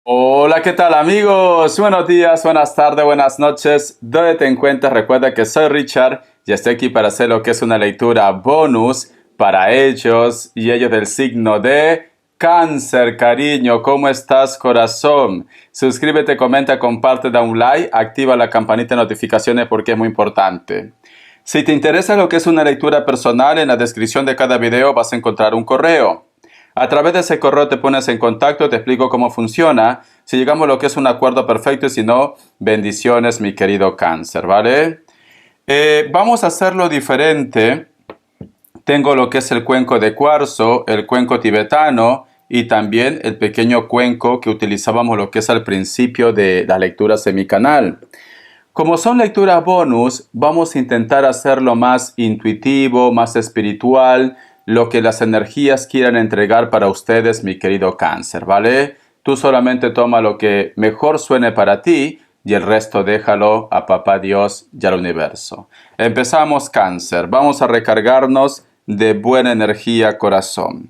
Hola, ¿qué tal amigos? Buenos días, buenas tardes, buenas noches. ¿Dónde te encuentras? Recuerda que soy Richard y estoy aquí para hacer lo que es una lectura bonus para ellos y ellos del signo de Cáncer, cariño. ¿Cómo estás, corazón? Suscríbete, comenta, comparte, da un like, activa la campanita de notificaciones porque es muy importante. Si te interesa lo que es una lectura personal, en la descripción de cada video vas a encontrar un correo. A través de ese correo te pones en contacto, te explico cómo funciona, si llegamos a lo que es un acuerdo perfecto y si no, bendiciones, mi querido Cáncer, ¿vale? Vamos a hacerlo diferente. Tengo lo que es el cuenco de cuarzo, el cuenco tibetano y también el pequeño cuenco que utilizábamos lo que es al principio de las lecturas en mi canal. Como son lecturas bonus, vamos a intentar hacerlo más intuitivo, más espiritual, lo que las energías quieran entregar para ustedes, mi querido Cáncer, ¿vale? Tú solamente toma lo que mejor suene para ti y el resto déjalo a Papá Dios y al universo. Empezamos, Cáncer. Vamos a recargarnos de buena energía, corazón.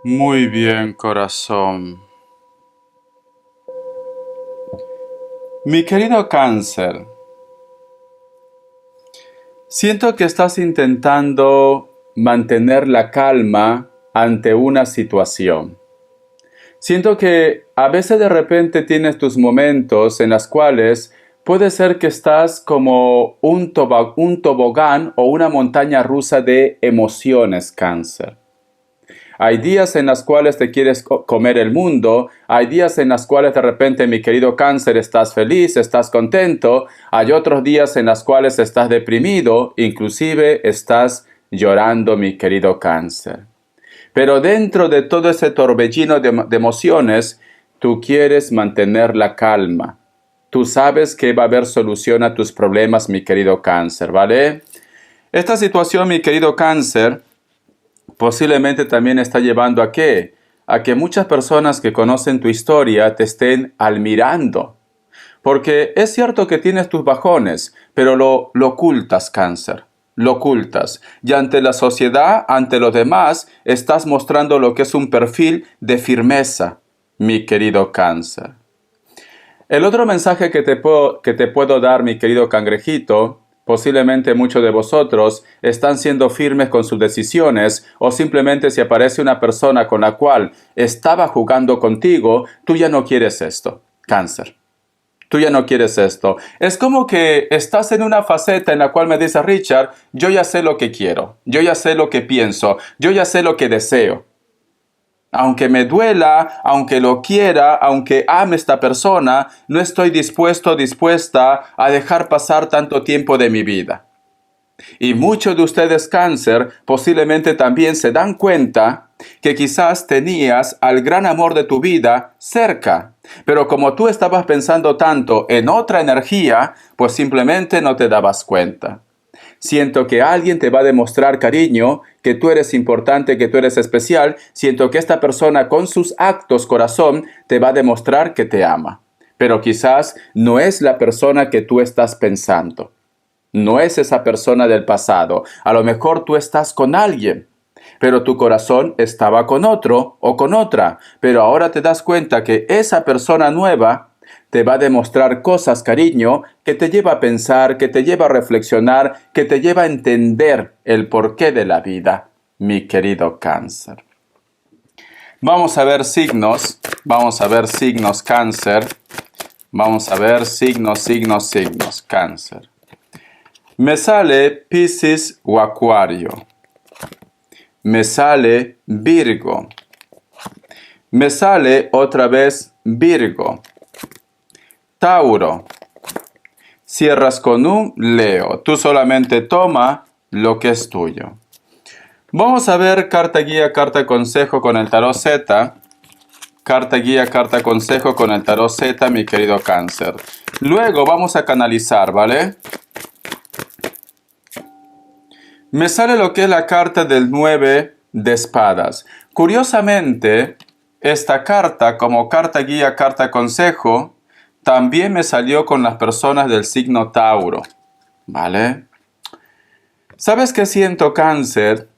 Muy bien, corazón. Mi querido Cáncer, siento que estás intentando mantener la calma ante una situación. Siento que a veces de repente tienes tus momentos en los cuales puede ser que estás como un tobogán o una montaña rusa de emociones, Cáncer. Hay días en los cuales te quieres comer el mundo, hay días en los cuales de repente, mi querido Cáncer, estás feliz, estás contento, hay otros días en los cuales estás deprimido, inclusive estás llorando, mi querido Cáncer. Pero dentro de todo ese torbellino de emociones, tú quieres mantener la calma. Tú sabes que va a haber solución a tus problemas, mi querido Cáncer, ¿vale? Esta situación, mi querido Cáncer, posiblemente también está llevando ¿a qué? A que muchas personas que conocen tu historia te estén admirando. Porque es cierto que tienes tus bajones, pero lo ocultas, Cáncer. Lo ocultas. Y ante la sociedad, ante los demás, estás mostrando lo que es un perfil de firmeza, mi querido Cáncer. El otro mensaje que te puedo dar, mi querido cangrejito, posiblemente muchos de vosotros están siendo firmes con sus decisiones o simplemente si aparece una persona con la cual estaba jugando contigo, tú ya no quieres esto, Cáncer. Tú ya no quieres esto. Es como que estás en una faceta en la cual me dice Richard, yo ya sé lo que quiero, yo ya sé lo que pienso, yo ya sé lo que deseo. Aunque me duela, aunque lo quiera, aunque ame a esta persona, no estoy dispuesta a dejar pasar tanto tiempo de mi vida. Y muchos de ustedes, Cáncer, posiblemente también se dan cuenta que quizás tenías al gran amor de tu vida cerca, pero como tú estabas pensando tanto en otra energía, pues simplemente no te dabas cuenta. Siento que alguien te va a demostrar cariño, que tú eres importante, que tú eres especial. Siento que esta persona con sus actos, corazón, te va a demostrar que te ama. pero quizás no es la persona que tú estás pensando. No es esa persona del pasado. A lo mejor tú estás con alguien, pero tu corazón estaba con otro o con otra. Pero ahora te das cuenta que esa persona nueva te va a demostrar cosas, cariño, que te lleva a pensar, que te lleva a reflexionar, que te lleva a entender el porqué de la vida, mi querido Cáncer. Vamos a ver signos, Cáncer. Vamos a ver signos, Cáncer. Me sale Piscis o Acuario. Me sale Virgo. Me sale otra vez Virgo. Tauro. Cierras con un Leo. Tú solamente toma lo que es tuyo. Vamos a ver carta guía, carta consejo con el tarot Z. Carta guía, carta consejo con el tarot Z, mi querido Cáncer. Luego vamos a canalizar, ¿vale? Me sale lo que es la carta del 9 de espadas. Curiosamente, esta carta, como carta guía, carta consejo, también me salió con las personas del signo Tauro, ¿vale? ¿Sabes qué siento, Cáncer?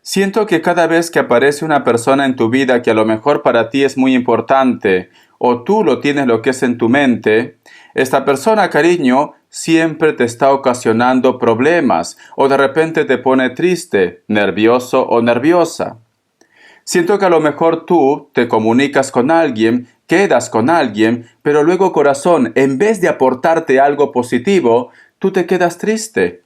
Siento que cada vez que aparece una persona en tu vida que a lo mejor para ti es muy importante, o tú lo tienes lo que es en tu mente, esta persona, cariño, siempre te está ocasionando problemas, o de repente te pone triste, nervioso o nerviosa. Siento que a lo mejor tú te comunicas con alguien, quedas con alguien, pero luego, corazón, en vez de aportarte algo positivo, tú te quedas triste.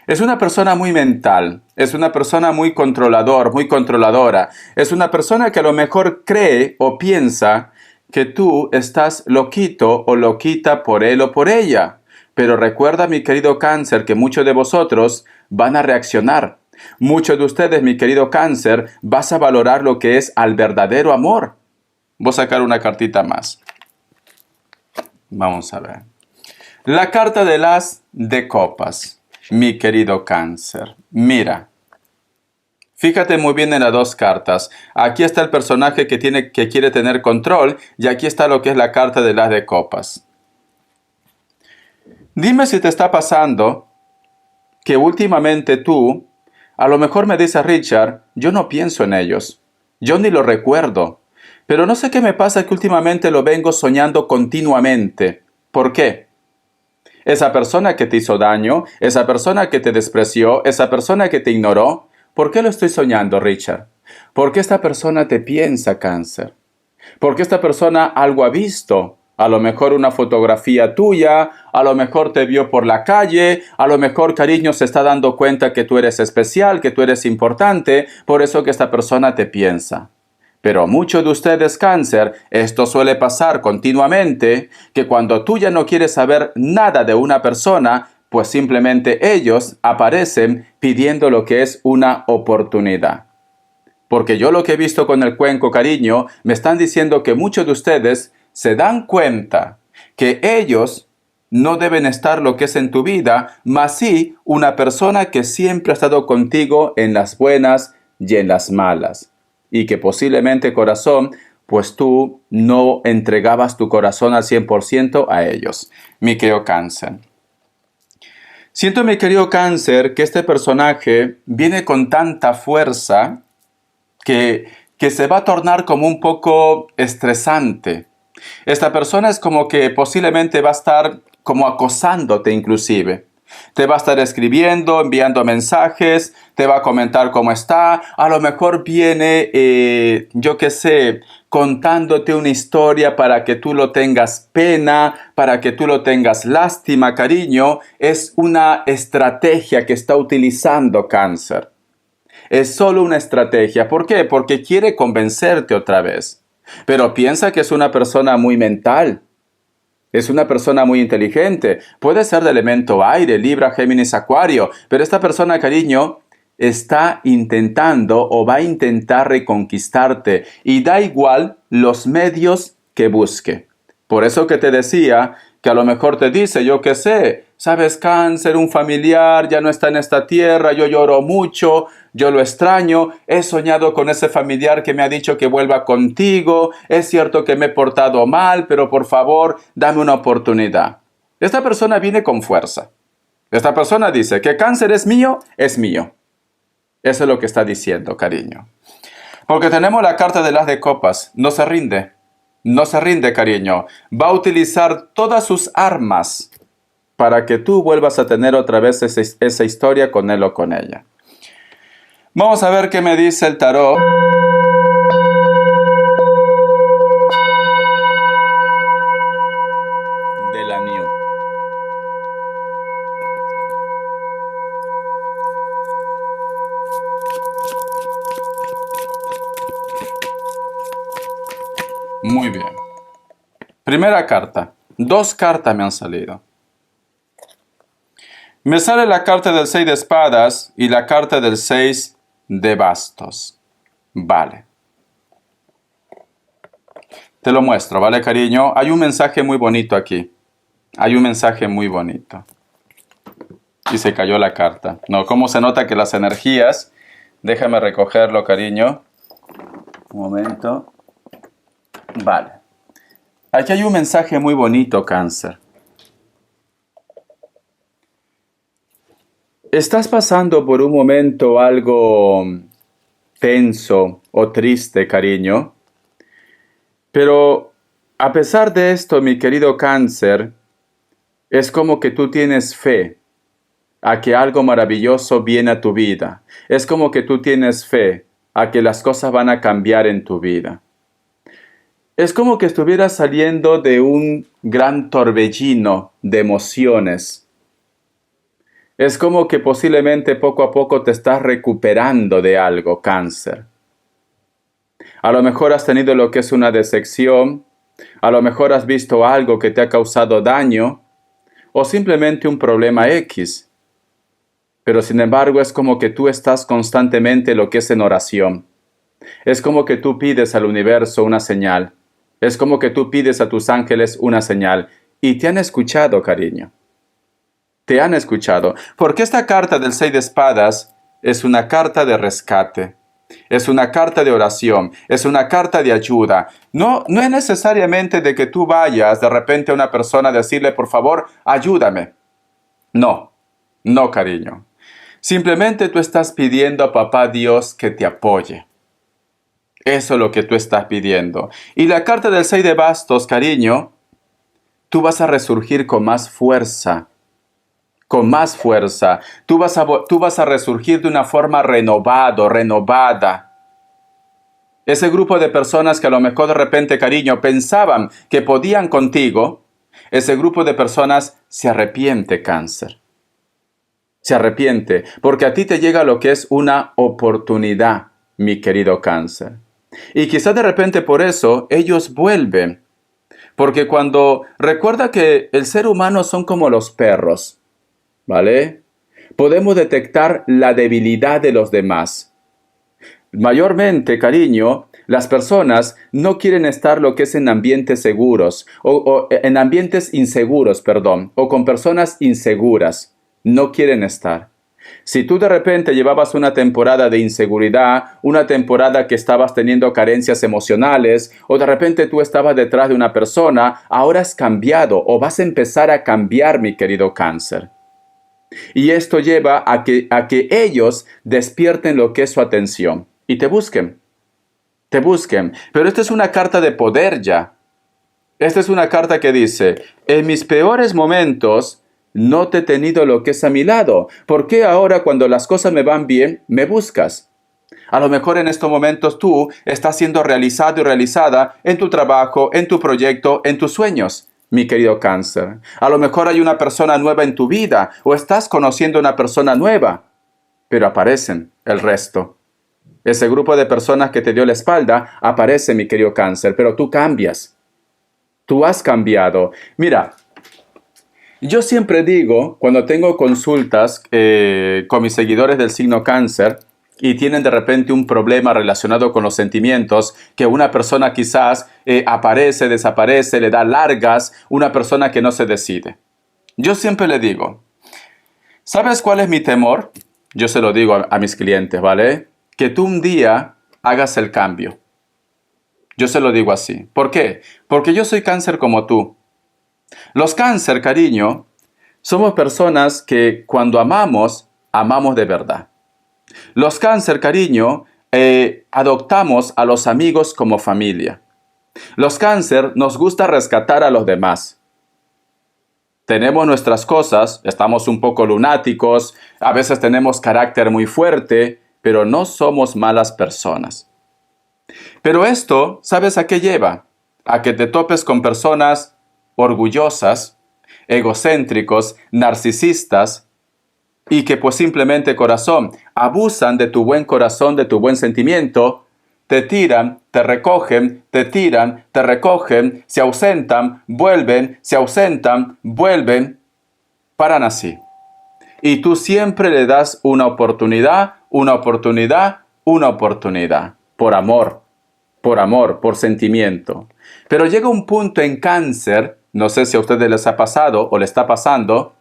Es una persona muy mental, es una persona muy controlador, muy controladora. Es una persona que a lo mejor cree o piensa que tú estás loquito o loquita por él o por ella. Pero recuerda, mi querido Cáncer, que muchos de vosotros van a reaccionar. Muchos de ustedes, mi querido Cáncer, vas a valorar lo que es al verdadero amor. Voy a sacar una cartita más. Vamos a ver. La carta del As de Copas. Mi querido Cáncer, mira, fíjate muy bien en las dos cartas. Aquí está el personaje que quiere tener control y aquí está lo que es la carta de las de copas. Dime si te está pasando que últimamente tú, a lo mejor me dices, Richard, yo no pienso en ellos, yo ni lo recuerdo, pero no sé qué me pasa que últimamente lo vengo soñando continuamente. ¿Por qué? Esa persona que te hizo daño, esa persona que te despreció, esa persona que te ignoró, ¿por qué lo estoy soñando, Richard? ¿Por qué esta persona te piensa, Cáncer? ¿Por qué esta persona algo ha visto? A lo mejor una fotografía tuya, a lo mejor te vio por la calle, a lo mejor, cariño, se está dando cuenta que tú eres especial, que tú eres importante, por eso que esta persona te piensa. Pero a muchos de ustedes, Cáncer, esto suele pasar continuamente, que cuando tú ya no quieres saber nada de una persona, pues simplemente ellos aparecen pidiendo lo que es una oportunidad. Porque yo lo que he visto con el cuenco, cariño, me están diciendo que muchos de ustedes se dan cuenta que ellos no deben estar lo que es en tu vida, mas sí una persona que siempre ha estado contigo en las buenas y en las malas. Y que posiblemente, corazón, pues tú no entregabas tu corazón al 100% a ellos. Mi querido Cáncer. Siento, mi querido Cáncer, que este personaje viene con tanta fuerza que se va a tornar como un poco estresante. Esta persona es como que posiblemente va a estar como acosándote inclusive. Te va a estar escribiendo, enviando mensajes, te va a comentar cómo está. A lo mejor viene, yo qué sé, contándote una historia para que tú lo tengas pena, para que tú lo tengas lástima, cariño. Es una estrategia que está utilizando Cáncer. Es solo una estrategia. ¿Por qué? Porque quiere convencerte otra vez. Pero piensa que es una persona muy mental. Es una persona muy inteligente. Puede ser de elemento aire, Libra, Géminis, Acuario. Pero esta persona, cariño, está intentando o va a intentar reconquistarte. Y da igual los medios que busque. Por eso que te decía que a lo mejor te dice, yo qué sé, sabes, Cáncer, un familiar ya no está en esta tierra, yo lloro mucho, yo lo extraño, he soñado con ese familiar que me ha dicho que vuelva contigo, es cierto que me he portado mal, pero por favor, dame una oportunidad. Esta persona viene con fuerza. Esta persona dice que cáncer es mío, es mío. Eso es lo que está diciendo, cariño. Porque tenemos la carta de las de copas, no se rinde. No se rinde, cariño. Va a utilizar todas sus armas para que tú vuelvas a tener otra vez esa historia con él o con ella. Vamos a ver qué me dice el tarot. De la New. Muy bien. Primera carta. 2 cartas me han salido. Me sale la carta del 6 de espadas y la carta del 6 de bastos. Vale. Te lo muestro, ¿vale, cariño? Hay un mensaje muy bonito aquí. Hay un mensaje muy bonito. Y se cayó la carta. No, ¿cómo se nota que las energías? Déjame recogerlo, cariño. Un momento. Vale. Aquí hay un mensaje muy bonito, Cáncer. ¿Estás pasando por un momento algo tenso o triste, cariño? Pero a pesar de esto, mi querido Cáncer, es como que tú tienes fe a que algo maravilloso viene a tu vida. Es como que tú tienes fe a que las cosas van a cambiar en tu vida. Es como que estuvieras saliendo de un gran torbellino de emociones. Es como que posiblemente poco a poco te estás recuperando de algo, Cáncer. A lo mejor has tenido lo que es una decepción, a lo mejor has visto algo que te ha causado daño, o simplemente un problema X. Pero sin embargo es como que tú estás constantemente lo que es en oración. Es como que tú pides al universo una señal. Es como que tú pides a tus ángeles una señal. Y te han escuchado, cariño. Te han escuchado. Porque esta carta del 6 de espadas es una carta de rescate. Es una carta de oración. Es una carta de ayuda. No es necesariamente de que tú vayas de repente a una persona a decirle, por favor, ayúdame. No, cariño. Simplemente tú estás pidiendo a Papá Dios que te apoye. Eso es lo que tú estás pidiendo. Y la carta del 6 de bastos, cariño, tú vas a resurgir con más fuerza. Con más fuerza. Tú vas a resurgir de una forma renovada. Ese grupo de personas que a lo mejor de repente, cariño, pensaban que podían contigo, ese grupo de personas se arrepiente, Cáncer. Se arrepiente, porque a ti te llega lo que es una oportunidad, mi querido Cáncer. Y quizás de repente por eso ellos vuelven. Porque recuerda que el ser humano son como los perros, ¿vale? Podemos detectar la debilidad de los demás. Mayormente, cariño, las personas no quieren estar lo que es en ambientes seguros, o en ambientes inseguros, o con personas inseguras. No quieren estar. Si tú de repente llevabas una temporada de inseguridad, una temporada que estabas teniendo carencias emocionales, o de repente tú estabas detrás de una persona, ahora has cambiado o vas a empezar a cambiar, mi querido Cáncer. Y esto lleva a que ellos despierten lo que es su atención y te busquen. Te busquen. Pero esta es una carta de poder ya. Esta es una carta que dice, en mis peores momentos, no te he tenido lo que es a mi lado. ¿Por qué ahora cuando las cosas me van bien, me buscas? A lo mejor en estos momentos tú estás siendo realizado y realizada en tu trabajo, en tu proyecto, en tus sueños, mi querido Cáncer. A lo mejor hay una persona nueva en tu vida o estás conociendo una persona nueva. Pero aparecen el resto. Ese grupo de personas que te dio la espalda aparece, mi querido Cáncer, pero tú cambias. Tú has cambiado. Mira, yo siempre digo, cuando tengo consultas con mis seguidores del signo Cáncer y tienen de repente un problema relacionado con los sentimientos, que una persona quizás aparece, desaparece, le da largas, una persona que no se decide. Yo siempre le digo, ¿sabes cuál es mi temor? yo se lo digo a mis clientes, ¿vale? Que tú un día hagas el cambio. Yo se lo digo así. ¿Por qué? Porque yo soy cáncer como tú. Los cáncer, cariño, somos personas que cuando amamos, amamos de verdad. Los cáncer, cariño, adoptamos a los amigos como familia. Los cáncer nos gusta rescatar a los demás. Tenemos nuestras cosas, estamos un poco lunáticos, a veces tenemos carácter muy fuerte, pero no somos malas personas. Pero esto, ¿sabes a qué lleva? A que te topes con personas orgullosas, egocéntricos, narcisistas, y que pues simplemente, corazón, abusan de tu buen corazón, de tu buen sentimiento, te tiran, te recogen, te tiran, te recogen, se ausentan, vuelven, se ausentan, vuelven, paran así. Y tú siempre le das una oportunidad, una oportunidad, una oportunidad, por amor, por sentimiento. Pero llega un punto en cáncer, no sé si a ustedes les ha pasado o le está pasando.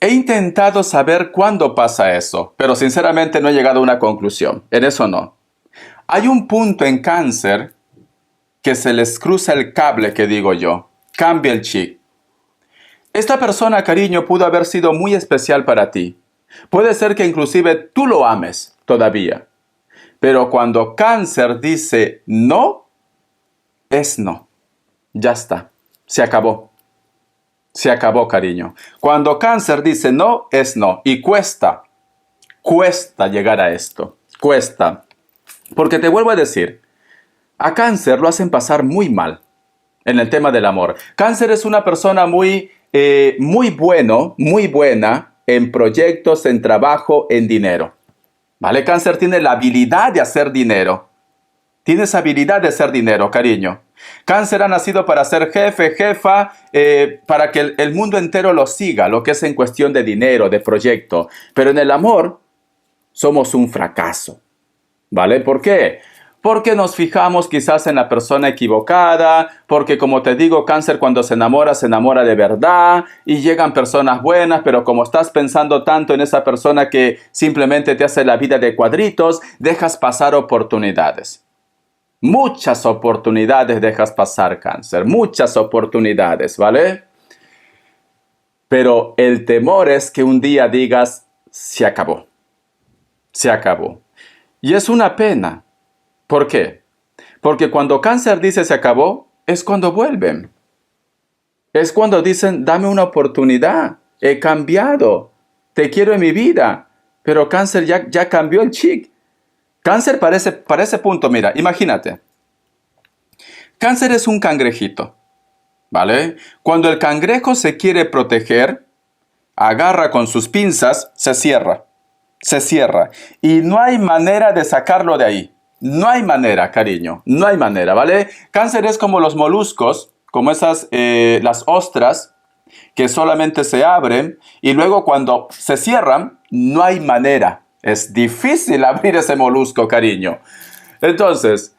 He intentado saber cuándo pasa eso, pero sinceramente no he llegado a una conclusión. En eso no. Hay un punto en cáncer que se les cruza el cable, que digo yo. Cambia el chip. Esta persona, cariño, pudo haber sido muy especial para ti. Puede ser que inclusive tú lo ames todavía. Pero cuando cáncer dice no, es no. Ya está. Se acabó. Se acabó, cariño. Cuando cáncer dice no, es no. Y cuesta llegar a esto. Cuesta. Porque te vuelvo a decir, a cáncer lo hacen pasar muy mal en el tema del amor. Cáncer es una persona muy buena en proyectos, en trabajo, en dinero. ¿Vale? Cáncer tiene la habilidad de hacer dinero. Tienes habilidad de hacer dinero, cariño. Cáncer ha nacido para ser jefe, jefa, para que el mundo entero lo siga, lo que es en cuestión de dinero, de proyecto. Pero en el amor somos un fracaso. ¿Vale? ¿Por qué? Porque nos fijamos quizás en la persona equivocada, porque como te digo, cáncer cuando se enamora de verdad y llegan personas buenas, pero como estás pensando tanto en esa persona que simplemente te hace la vida de cuadritos, dejas pasar oportunidades. Muchas oportunidades dejas pasar, cáncer. Muchas oportunidades, ¿vale? Pero el temor es que un día digas, se acabó. Se acabó. Y es una pena. ¿Por qué? Porque cuando cáncer dice se acabó, es cuando vuelven. Es cuando dicen, dame una oportunidad. He cambiado. Te quiero en mi vida. Pero cáncer ya cambió el chip. Cáncer para ese punto, mira, imagínate. Cáncer es un cangrejito, ¿vale? Cuando el cangrejo se quiere proteger, agarra con sus pinzas, se cierra. Y no hay manera de sacarlo de ahí. No hay manera, cariño. No hay manera, ¿vale? Cáncer es como los moluscos, como las ostras, que solamente se abren y luego cuando se cierran, no hay manera. Es difícil abrir ese molusco, cariño. Entonces,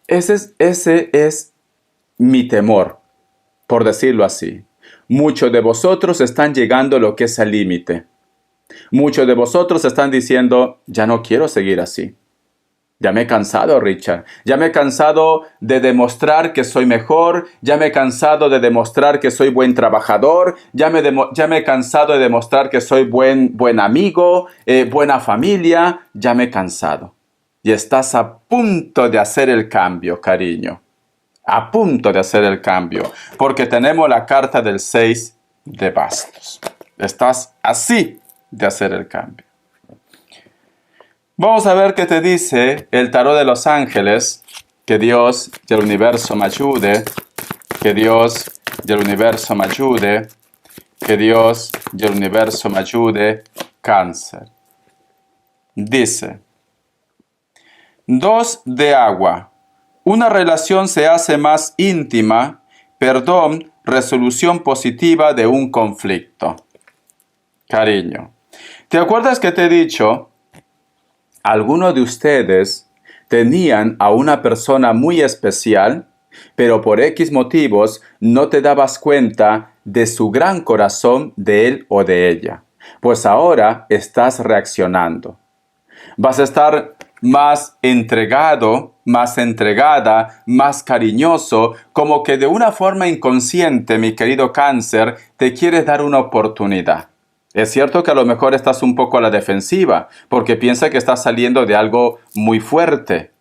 ese es mi temor, por decirlo así. Muchos de vosotros están llegando a lo que es el límite. Muchos de vosotros están diciendo, ya no quiero seguir así. Ya me he cansado, Richard. Ya me he cansado de demostrar que soy mejor. Ya me he cansado de demostrar que soy buen trabajador. Ya me he cansado de demostrar que soy buen amigo, buena familia. Ya me he cansado. Y estás a punto de hacer el cambio, cariño. A punto de hacer el cambio. Porque tenemos la carta del 6 de bastos. Estás así de hacer el cambio. Vamos a ver qué te dice el tarot de los ángeles. Que Dios y el universo me ayude. Que Dios y el universo me ayude. Que Dios y el universo me ayude. Cáncer. Dice: 2 de agua. Una relación se hace más íntima. Perdón, resolución positiva de un conflicto. Cariño, ¿te acuerdas que te he dicho? Algunos de ustedes tenían a una persona muy especial, pero por X motivos no te dabas cuenta de su gran corazón de él o de ella. Pues ahora estás reaccionando. Vas a estar más entregado, más entregada, más cariñoso, como que de una forma inconsciente, mi querido Cáncer, te quieres dar una oportunidad. Es cierto que a lo mejor estás un poco a la defensiva, porque piensa que estás saliendo de algo muy fuerte.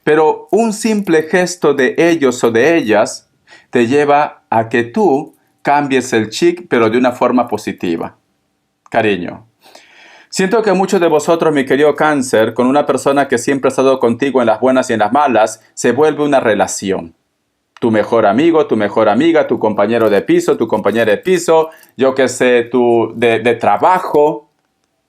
Pero un simple gesto de ellos o de ellas te lleva a que tú cambies el chip, pero de una forma positiva. Cariño. Siento que muchos de vosotros, mi querido Cáncer, con una persona que siempre ha estado contigo en las buenas y en las malas, se vuelve una relación. Tu mejor amigo, tu mejor amiga, tu compañero de piso, tu compañera de piso, yo que sé, de trabajo,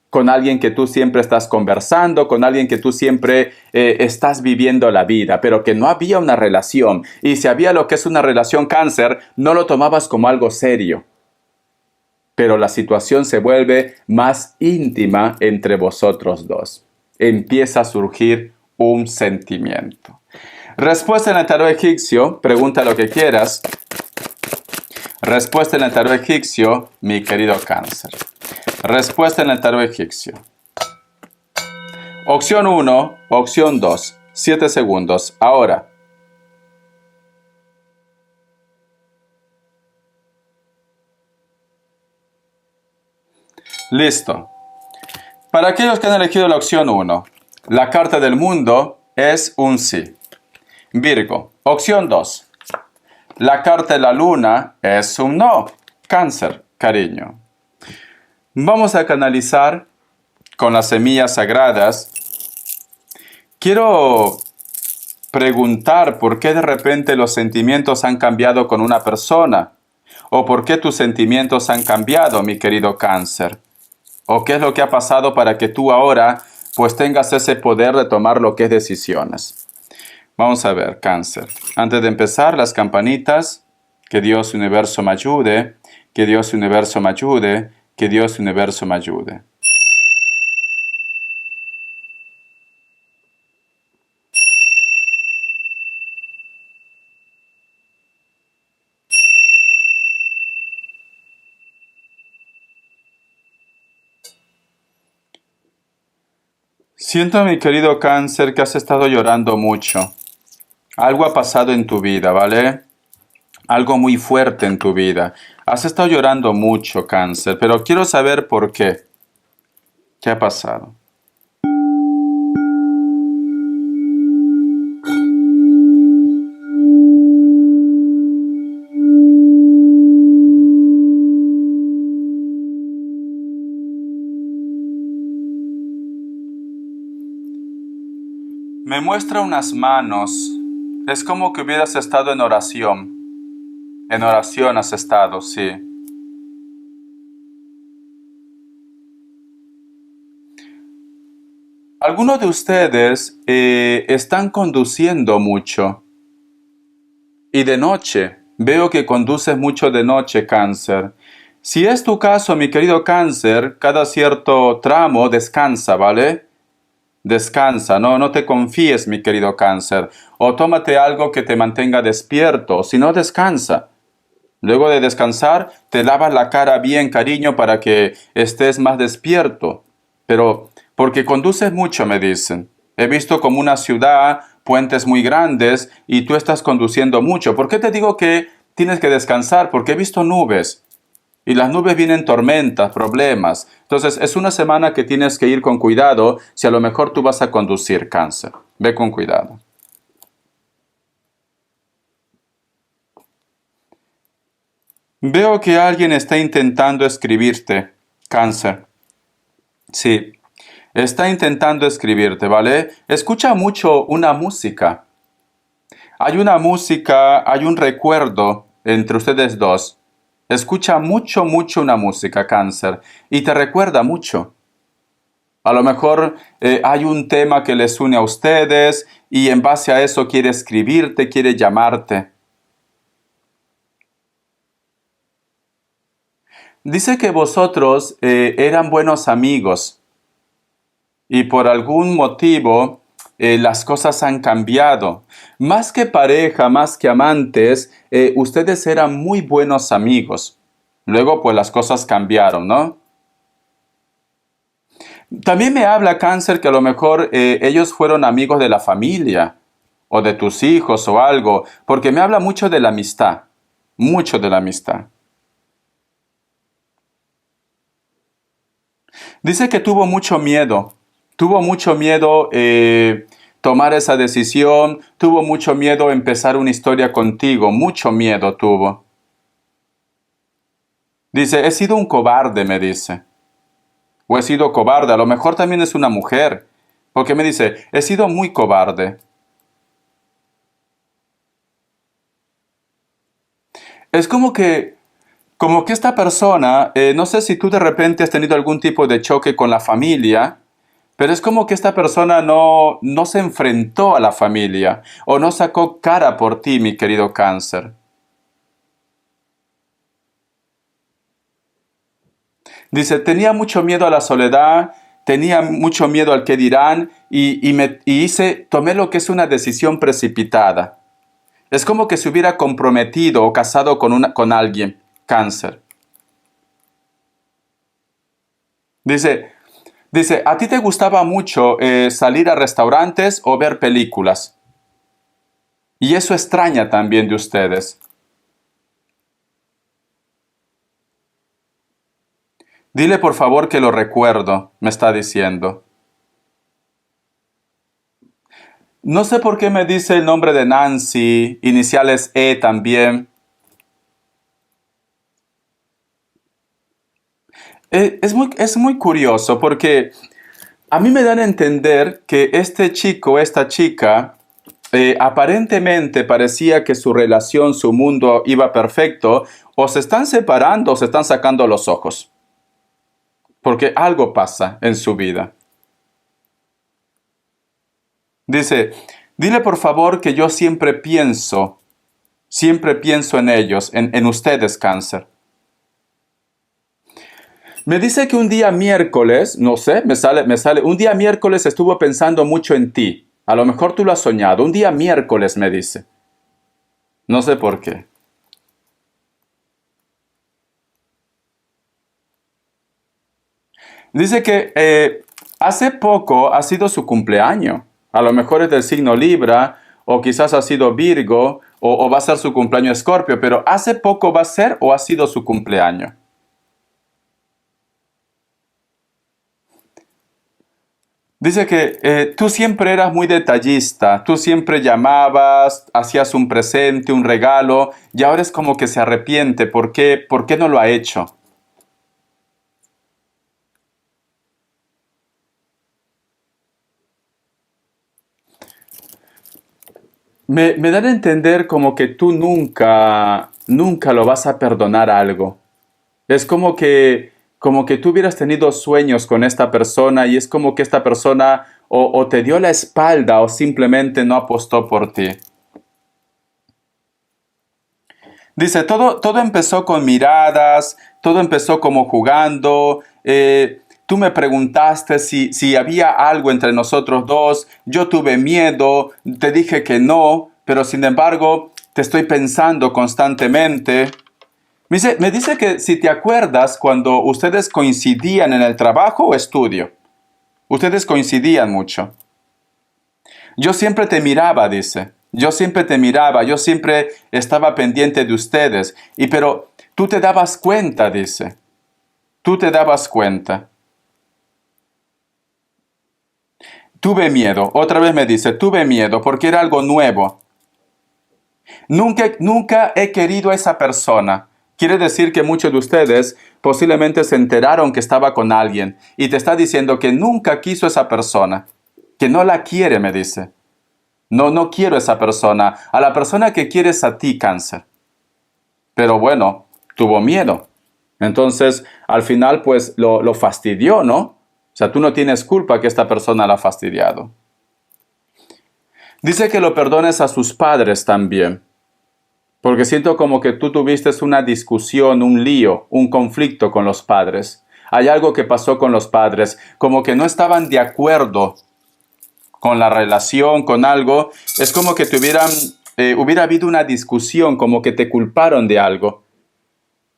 con alguien que tú siempre estás conversando, con alguien que tú siempre estás viviendo la vida, pero que no había una relación. Y si había lo que es una relación, Cáncer, no lo tomabas como algo serio. Pero la situación se vuelve más íntima entre vosotros dos. Empieza a surgir un sentimiento. Respuesta en el tarot egipcio, pregunta lo que quieras. Respuesta en el tarot egipcio, mi querido Cáncer. Respuesta en el tarot egipcio. Opción 1, opción 2. 7 segundos. Ahora. Listo. Para aquellos que han elegido la opción 1, la carta del mundo es un sí. Virgo. Opción 2. La carta de la luna es un no. Cáncer, cariño. Vamos a canalizar con las semillas sagradas. Quiero preguntar por qué de repente los sentimientos han cambiado con una persona. O por qué tus sentimientos han cambiado, mi querido Cáncer. O qué es lo que ha pasado para que tú ahora pues tengas ese poder de tomar lo que es decisiones. Vamos a ver, Cáncer. Antes de empezar, las campanitas. Que Dios Universo me ayude. Que Dios Universo me ayude. Que Dios Universo me ayude. Siento, mi querido Cáncer, que has estado llorando mucho. Algo ha pasado en tu vida, ¿vale? Algo muy fuerte en tu vida. Has estado llorando mucho, Cáncer, pero quiero saber por qué. ¿Qué ha pasado? Me muestra unas manos. Es como que hubieras estado en oración. En oración has estado, sí. Algunos de ustedes están conduciendo mucho. Y de noche. Veo que conduces mucho de noche, Cáncer. Si es tu caso, mi querido Cáncer, cada cierto tramo descansa, ¿vale? Descansa, no te confíes, mi querido Cáncer. O tómate algo que te mantenga despierto, si no descansa. Luego de descansar, te lavas la cara bien, cariño, para que estés más despierto. Pero, porque conduces mucho, me dicen. He visto como una ciudad, puentes muy grandes, y tú estás conduciendo mucho. ¿Por qué te digo que tienes que descansar? Porque he visto nubes. Y las nubes vienen tormentas, problemas. Entonces, es una semana que tienes que ir con cuidado si a lo mejor tú vas a conducir, Cáncer. Ve con cuidado. Veo que alguien está intentando escribirte, Cáncer. Sí, está intentando escribirte, ¿vale? Escucha mucho una música. Hay una música, hay un recuerdo entre ustedes dos. Escucha mucho una música, Cáncer, y te recuerda mucho. A lo mejor hay un tema que les une a ustedes y en base a eso quiere escribirte, quiere llamarte. Dice que vosotros eran buenos amigos y por algún motivo las cosas han cambiado. Más que pareja, más que amantes, ustedes eran muy buenos amigos. Luego pues las cosas cambiaron, ¿no? También me habla cáncer que a lo mejor ellos fueron amigos de la familia o de tus hijos o algo, porque me habla mucho de la amistad. Dice que tuvo mucho miedo tomar esa decisión, tuvo mucho miedo empezar una historia contigo, mucho miedo tuvo. Dice, he sido un cobarde, me dice. O he sido cobarde, a lo mejor también es una mujer, porque me dice, he sido muy cobarde. Es como que esta persona, no sé si tú de repente has tenido algún tipo de choque con la familia, pero es como que esta persona no se enfrentó a la familia o no sacó cara por ti, mi querido cáncer. Dice, tenía mucho miedo a la soledad, tenía mucho miedo al que dirán tomé lo que es una decisión precipitada. Es como que se hubiera comprometido o casado con alguien, cáncer. Dice, dice, ¿a ti te gustaba mucho salir a restaurantes o ver películas? Y eso extraña también de ustedes. Dile por favor que lo recuerdo, me está diciendo. No sé por qué me dice el nombre de Nancy, iniciales E también. Es muy curioso porque a mí me dan a entender que este chico, esta chica, aparentemente parecía que su relación, su mundo iba perfecto, o se están separando o se están sacando los ojos, porque algo pasa en su vida. Dice, dile por favor que yo siempre pienso en ellos, en ustedes, cáncer. Me dice que un día miércoles, no sé, un día miércoles estuvo pensando mucho en ti. A lo mejor tú lo has soñado. Un día miércoles me dice. No sé por qué. Dice que hace poco ha sido su cumpleaños. A lo mejor es del signo Libra, o quizás ha sido Virgo, o va a ser su cumpleaños Escorpio, pero hace poco va a ser o ha sido su cumpleaños. Dice que tú siempre eras muy detallista, tú siempre llamabas, hacías un presente, un regalo, y ahora es como que se arrepiente. Por qué no lo ha hecho? Me dan a entender como que tú nunca lo vas a perdonar algo. Es como que tú hubieras tenido sueños con esta persona y es como que esta persona o te dio la espalda o simplemente no apostó por ti. Dice, todo empezó con miradas, todo empezó como jugando. Tú me preguntaste si había algo entre nosotros dos. Yo tuve miedo, te dije que no, pero sin embargo te estoy pensando constantemente. Me dice que si te acuerdas cuando ustedes coincidían en el trabajo o estudio. Ustedes coincidían mucho. Yo siempre te miraba, dice. Yo siempre te miraba, yo siempre estaba pendiente de ustedes. Pero tú te dabas cuenta, dice. Tú te dabas cuenta. Tuve miedo. Otra vez me dice, tuve miedo porque era algo nuevo. Nunca he querido a esa persona. Quiere decir que muchos de ustedes posiblemente se enteraron que estaba con alguien y te está diciendo que nunca quiso a esa persona, que no la quiere, me dice. No quiero a esa persona. A la persona que quieres a ti, cáncer. Pero bueno, tuvo miedo. Entonces, al final, pues lo fastidió, ¿no? O sea, tú no tienes culpa que esta persona la ha fastidiado. Dice que lo perdones a sus padres también. Porque siento como que tú tuviste una discusión, un lío, un conflicto con los padres. Hay algo que pasó con los padres, como que no estaban de acuerdo con la relación, con algo. Es como que hubiera habido una discusión, como que te culparon de algo.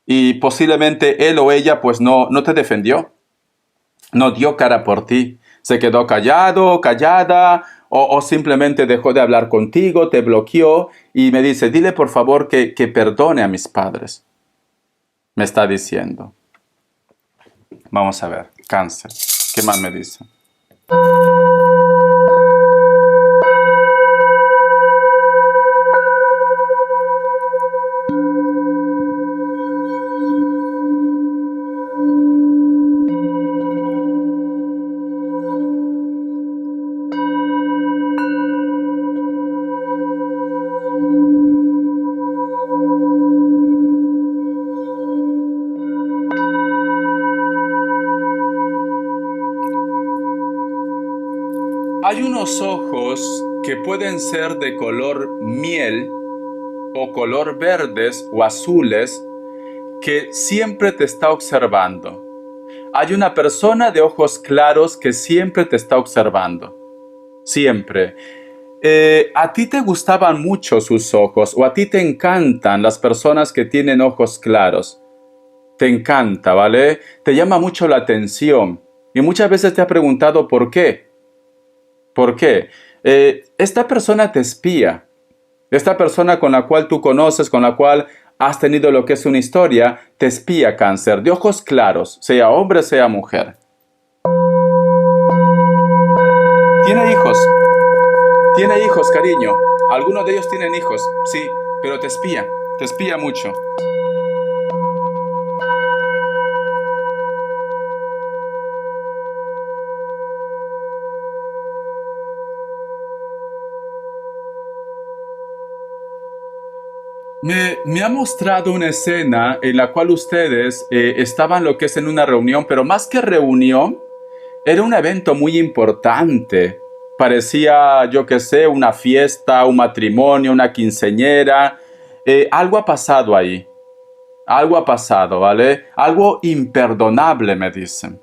Y posiblemente él o ella pues no te defendió. no dio cara por ti. Se quedó callado, callada, o simplemente dejó de hablar contigo, te bloqueó y me dice, dile por favor que perdone a mis padres. Me está diciendo. Vamos a ver, Cáncer. ¿Qué más me dice? Hay unos ojos que pueden ser de color miel o color verdes o azules que siempre te está observando. Hay una persona de ojos claros que siempre te está observando. Siempre. ¿A ti te gustaban mucho sus ojos o a ti te encantan las personas que tienen ojos claros? Te encanta, ¿vale? Te llama mucho la atención y muchas veces te has preguntado ¿por qué? ¿Por qué? Esta persona te espía. Esta persona con la cual tú conoces, con la cual has tenido lo que es una historia, te espía, Cáncer, de ojos claros, sea hombre, sea mujer. Tiene hijos. Tiene hijos, cariño. Algunos de ellos tienen hijos, sí, pero te espía mucho. Me ha mostrado una escena en la cual ustedes estaban lo que es en una reunión, pero más que reunión, era un evento muy importante. Parecía, yo qué sé, una fiesta, un matrimonio, una quinceañera. Algo ha pasado ahí. Algo ha pasado, ¿vale? Algo imperdonable, me dicen.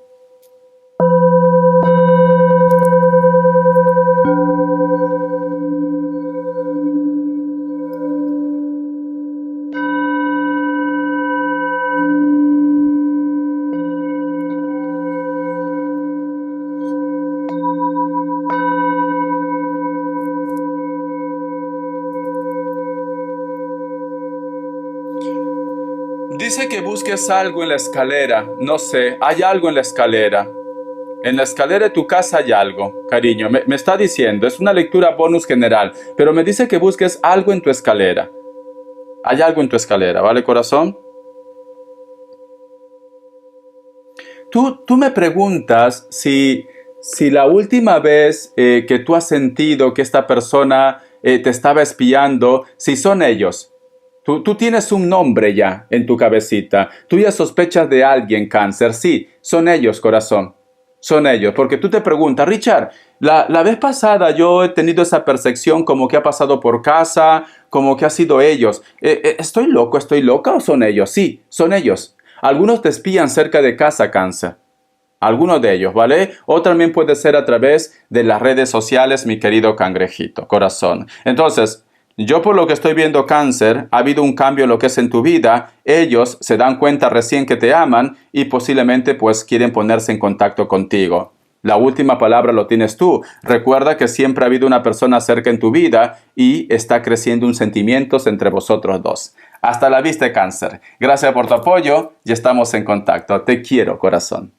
Dice que busques algo en la escalera. No sé, hay algo en la escalera. En la escalera de tu casa hay algo, cariño. Me está diciendo, es una lectura bonus general, pero me dice que busques algo en tu escalera. Hay algo en tu escalera, ¿vale, corazón? Tú me preguntas si la última vez que tú has sentido que esta persona te estaba espiando, si son ellos. Tú tienes un nombre ya en tu cabecita. Tú ya sospechas de alguien, Cáncer. Sí, son ellos, corazón. Son ellos. Porque tú te preguntas, Richard, la vez pasada yo he tenido esa percepción como que ha pasado por casa, como que ha sido ellos. ¿Estoy loco, estoy loca o son ellos? Sí, son ellos. Algunos te espían cerca de casa, Cáncer. Algunos de ellos, ¿vale? O también puede ser a través de las redes sociales, mi querido cangrejito, corazón. Entonces, yo por lo que estoy viendo, Cáncer, ha habido un cambio en lo que es en tu vida. Ellos se dan cuenta recién que te aman y posiblemente pues quieren ponerse en contacto contigo. La última palabra lo tienes tú. Recuerda que siempre ha habido una persona cerca en tu vida y está creciendo un sentimiento entre vosotros dos. Hasta la vista, Cáncer. Gracias por tu apoyo y estamos en contacto. Te quiero, corazón.